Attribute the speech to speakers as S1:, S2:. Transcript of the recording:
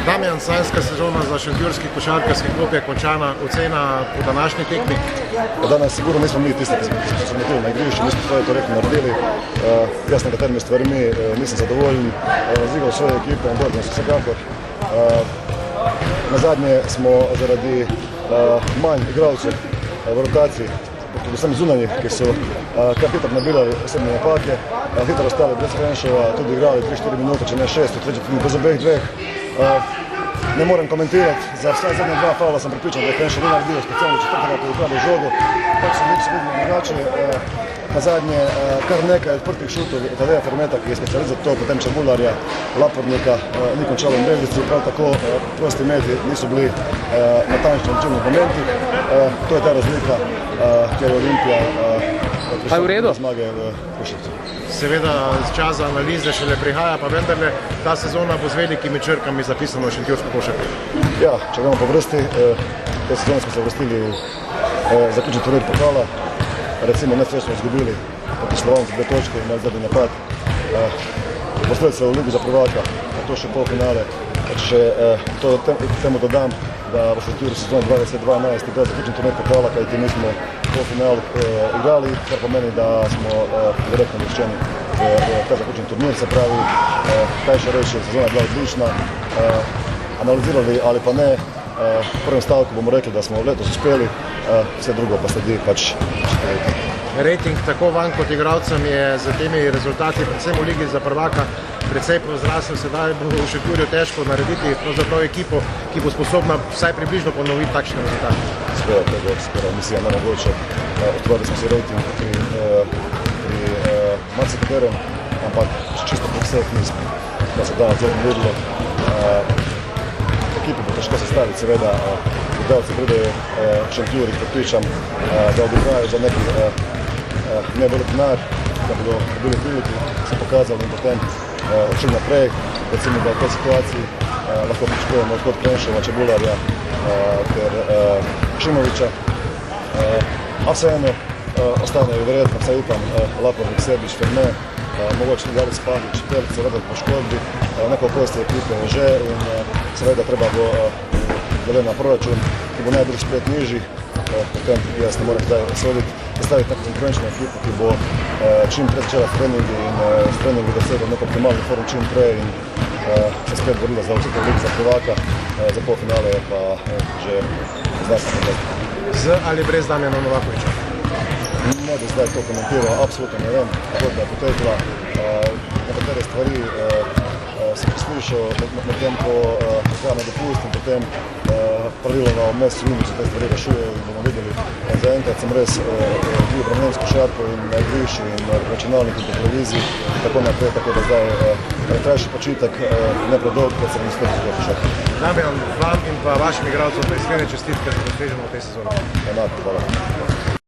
S1: Damjan, sanjska sezona za šentjurski košarkarski klub je končana, ocena po današnji tekmi?
S2: Danes sigurno nismo mi tisti, ki smo se metili na igrišču, mi smo svoje korektno naredili. Jaz s nekaterimi stvarmi nisem zadovoljen, zigal svoje ekipe in borili smo se vsekakor. Nazadnje smo zaradi manj igralcev v rotaciji, predvsem zunanjih, ki so kar hitro nabirali osebne napake, hitro ostali brez Hrenšova, tudi igrali 3-4 minute, če ne 6, bez obeh dveh. Ne morem komentirati, za vsaj zadnje dva faula sem pripričan, da je Hrenšov ni naredil, specijalno četvrtega, ko je ukradel žogo, tako so več videli drugače. Na zadnje kar nekaj odprtih šutov Tadeja Fermeta, ki je specialist za to, potem Čebularja, Lapornika, ni končalo v Brežici, prav tako prosti meti niso bili natančni v črnih momentih. To je ta razlika, kjer je Olimpija prišla do zmage v Koševcu.
S1: Seveda čas za analize šele prihaja, pa vendarle ta sezona bo z velikimi črkami zapisano v šentjursko košarko.
S2: Ja, če gremo po vrsti, te sezone smo se vrstili v zaključni turnir pokala. Recimo nesrečno izgubili proti Slovanu za 2 točke, imeli zadnji napad. Postavili se v ligu za prvaka, to še polfinale. Če temu dodam, da v šentjurski sezoni 2012 igrali zaključni turnir pokala, kajti mi smo polfinal igrali, kar pomeni, da smo direktno uvrščeni v ta zaključni turnir. Se pravi, kaj še reči, sezona je bila odlična, analizirali ali pa ne. V prvem stavku bomo rekli, da smo letos uspeli, vse drugo pa sledi pač.
S1: Rating tako vam kot igralcem je z temi rezultati, predvsem v ligi za prvaka, precej pozrasel. Sedaj bo v Šentjurju težko narediti pravzaprav ekipo, ki bo sposobna vsaj približno ponoviti takšne rezultate.
S2: Skoro misija nemogoče. Ustvarili smo si rating pri marsikaterem, ampak čisto po vseh nismo. Da se danes zelo videlo. Ekipi bo težko sestaviti, seveda. Igralci pridejo v Šentjur in pripričam, da odigrajo za neki nevelik denar, da bodo dobili priliki, se pokazali in potem odšli naprej. Recimo, da v tej situaciji lahko pričakujemo odhod Hrenšova, Čebularja ter Šimovića. A vseeno ostanejo verjetno, vsaj upam, Lapornik, Serbić, Ferme, mogoče tudi Aris Pahić, Pelic, Vedel po škodbi. Nekoliko iz te ekipe je že in seveda treba bo glede na proračun, ki bo najbrž spet nižji, potem jaz ne morem zdaj soditi, postaviti tako konkurenčno ekipo, ki bo čim prej začela treningi in s treningi dosegla neko optimalno form čim prej in se spet borila za vsega lig za prvaka, za polfinale je pa že zdaj se ne.
S1: Z ali brez Damjana Novakovića?
S2: Ne bi zdaj to komentiral, absolutno ne vem, kako da je potekla. Nekatere stvari sem poslušal medtem, ko hrana dopustim, potem pravilno vmes vim, se te stvari rešujejo in bomo videli. Zaenkrat sem res bil vremensko šarko in na igrišču in na računalniku in po televiziji, tako naprej, tako da zdaj krajši počitek, ne predolg, ker sem spet zelo šarko.
S1: Damjan, vam in pa vašim igralcem iskrene čestitke za doseženo v tej sezoni.
S2: Enako, hvala.